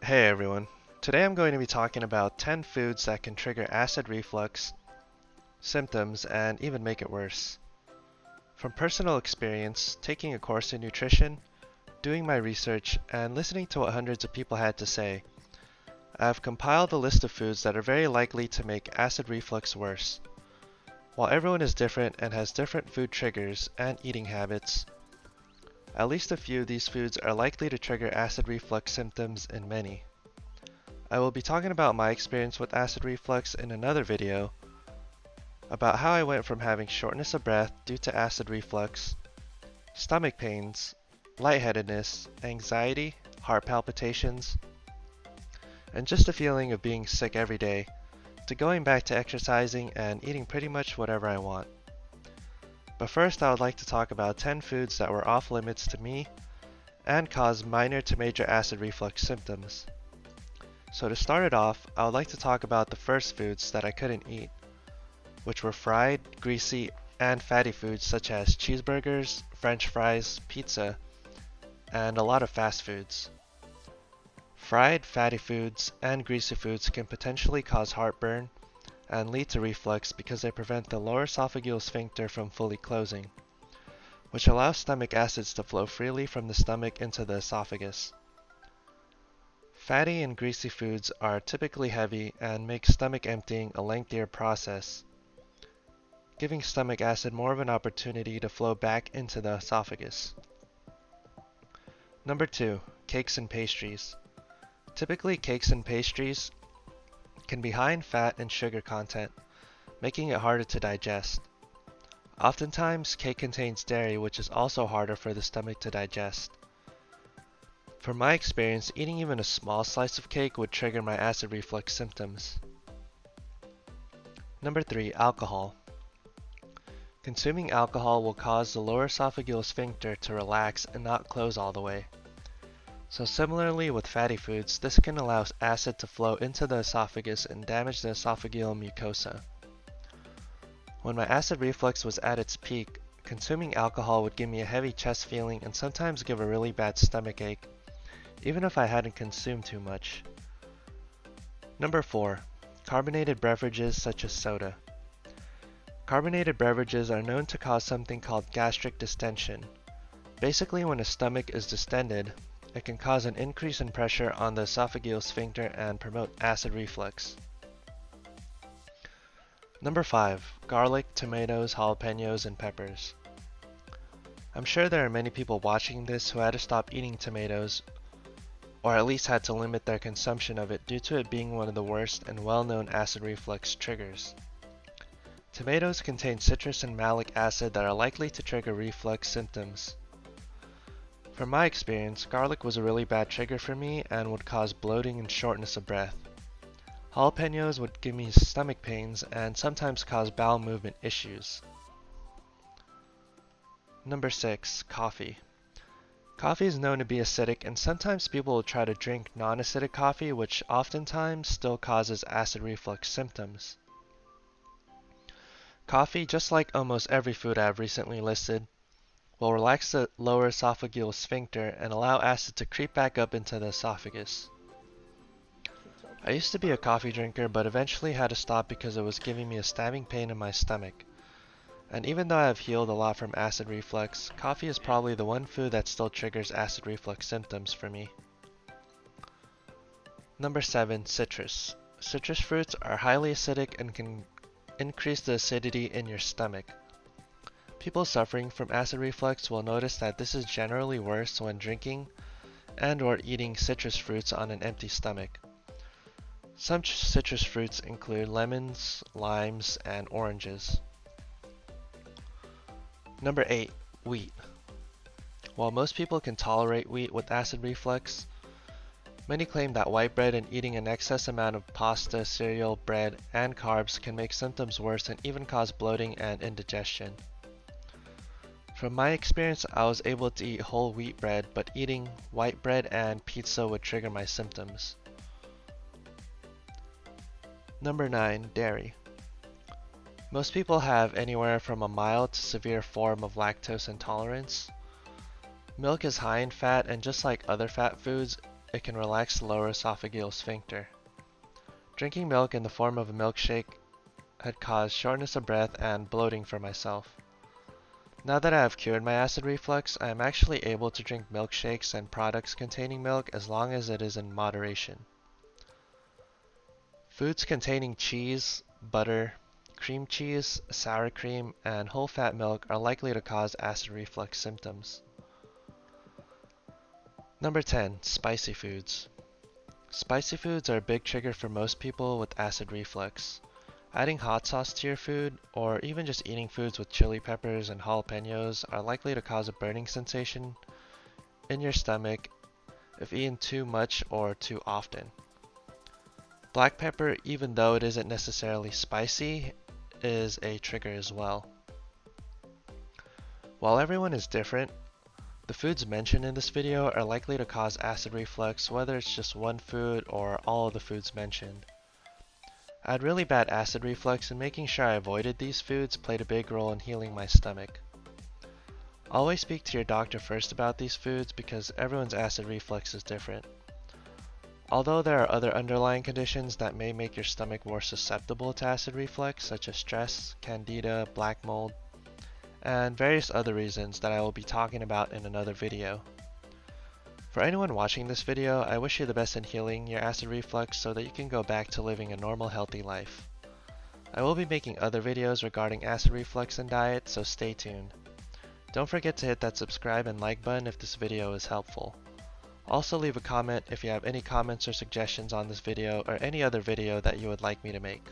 Hey everyone. Today I'm going to be talking about 10 foods that can trigger acid reflux symptoms and even make it worse. From personal experience, taking a course in nutrition, doing my research, and listening to what hundreds of people had to say, I've compiled a list of foods that are very likely to make acid reflux worse. While everyone is different and has different food triggers and eating habits, at least a few of these foods are likely to trigger acid reflux symptoms in many. I will be talking about my experience with acid reflux in another video, about how I went from having shortness of breath due to acid reflux, stomach pains, lightheadedness, anxiety, heart palpitations, and just a feeling of being sick every day, to going back to exercising and eating pretty much whatever I want. But first I would like to talk about 10 foods that were off limits to me and caused minor to major acid reflux symptoms. So to start it off, I would like to talk about the first foods that I couldn't eat, which were fried, greasy, and fatty foods such as cheeseburgers, french fries, pizza, and a lot of fast foods. Fried, fatty foods, and greasy foods can potentially cause heartburn and lead to reflux because they prevent the lower esophageal sphincter from fully closing, which allows stomach acids to flow freely from the stomach into the esophagus. Fatty and greasy foods are typically heavy and make stomach emptying a lengthier process, giving stomach acid more of an opportunity to flow back into the esophagus. Number 2. Cakes and pastries. Typically, cakes and pastries can be high in fat and sugar content, making it harder to digest. Oftentimes, cake contains dairy, which is also harder for the stomach to digest. From my experience, eating even a small slice of cake would trigger my acid reflux symptoms. Number 3. Alcohol. Consuming alcohol will cause the lower esophageal sphincter to relax and not close all the way. So similarly with fatty foods, this can allow acid to flow into the esophagus and damage the esophageal mucosa. When my acid reflux was at its peak, consuming alcohol would give me a heavy chest feeling and sometimes give a really bad stomach ache, even if I hadn't consumed too much. Number 4. Carbonated beverages such as soda. Carbonated beverages are known to cause something called gastric distension. Basically, when a stomach is distended, it can cause an increase in pressure on the esophageal sphincter and promote acid reflux. Number 5. Garlic, tomatoes, jalapenos, and peppers. I'm sure there are many people watching this who had to stop eating tomatoes, or at least had to limit their consumption of it due to it being one of the worst and well-known acid reflux triggers. Tomatoes contain citrus and malic acid that are likely to trigger reflux symptoms. From my experience, garlic was a really bad trigger for me and would cause bloating and shortness of breath. Jalapenos would give me stomach pains and sometimes cause bowel movement issues. Number 6. Coffee. Coffee is known to be acidic, and sometimes people will try to drink non-acidic coffee, which oftentimes still causes acid reflux symptoms. Coffee, just like almost every food I have recently listed, will relax the lower esophageal sphincter and allow acid to creep back up into the esophagus. I used to be a coffee drinker, but eventually had to stop because it was giving me a stabbing pain in my stomach. And even though I have healed a lot from acid reflux, coffee is probably the one food that still triggers acid reflux symptoms for me. Number 7. Citrus. Citrus fruits are highly acidic and can increase the acidity in your stomach. People suffering from acid reflux will notice that this is generally worse when drinking and or eating citrus fruits on an empty stomach. Some citrus fruits include lemons, limes, and oranges. Number 8. Wheat. While most people can tolerate wheat with acid reflux, many claim that white bread and eating an excess amount of pasta, cereal, bread, and carbs can make symptoms worse and even cause bloating and indigestion. From my experience, I was able to eat whole wheat bread, but eating white bread and pizza would trigger my symptoms. Number 9. Dairy. Most people have anywhere from a mild to severe form of lactose intolerance. Milk is high in fat, and just like other fat foods, it can relax the lower esophageal sphincter. Drinking milk in the form of a milkshake had caused shortness of breath and bloating for myself. Now that I have cured my acid reflux, I am actually able to drink milkshakes and products containing milk as long as it is in moderation. Foods containing cheese, butter, cream cheese, sour cream, and whole fat milk are likely to cause acid reflux symptoms. Number 10. Spicy foods. Spicy foods are a big trigger for most people with acid reflux. Adding hot sauce to your food, or even just eating foods with chili peppers and jalapenos, are likely to cause a burning sensation in your stomach if eaten too much or too often. Black pepper, even though it isn't necessarily spicy, is a trigger as well. While everyone is different, the foods mentioned in this video are likely to cause acid reflux whether it's just one food or all of the foods mentioned. I had really bad acid reflux, and making sure I avoided these foods played a big role in healing my stomach. Always speak to your doctor first about these foods because everyone's acid reflux is different. Although there are other underlying conditions that may make your stomach more susceptible to acid reflux, such as stress, candida, black mold, and various other reasons that I will be talking about in another video. For anyone watching this video, I wish you the best in healing your acid reflux so that you can go back to living a normal, healthy life. I will be making other videos regarding acid reflux and diet, so stay tuned. Don't forget to hit that subscribe and like button if this video is helpful. Also leave a comment if you have any comments or suggestions on this video or any other video that you would like me to make.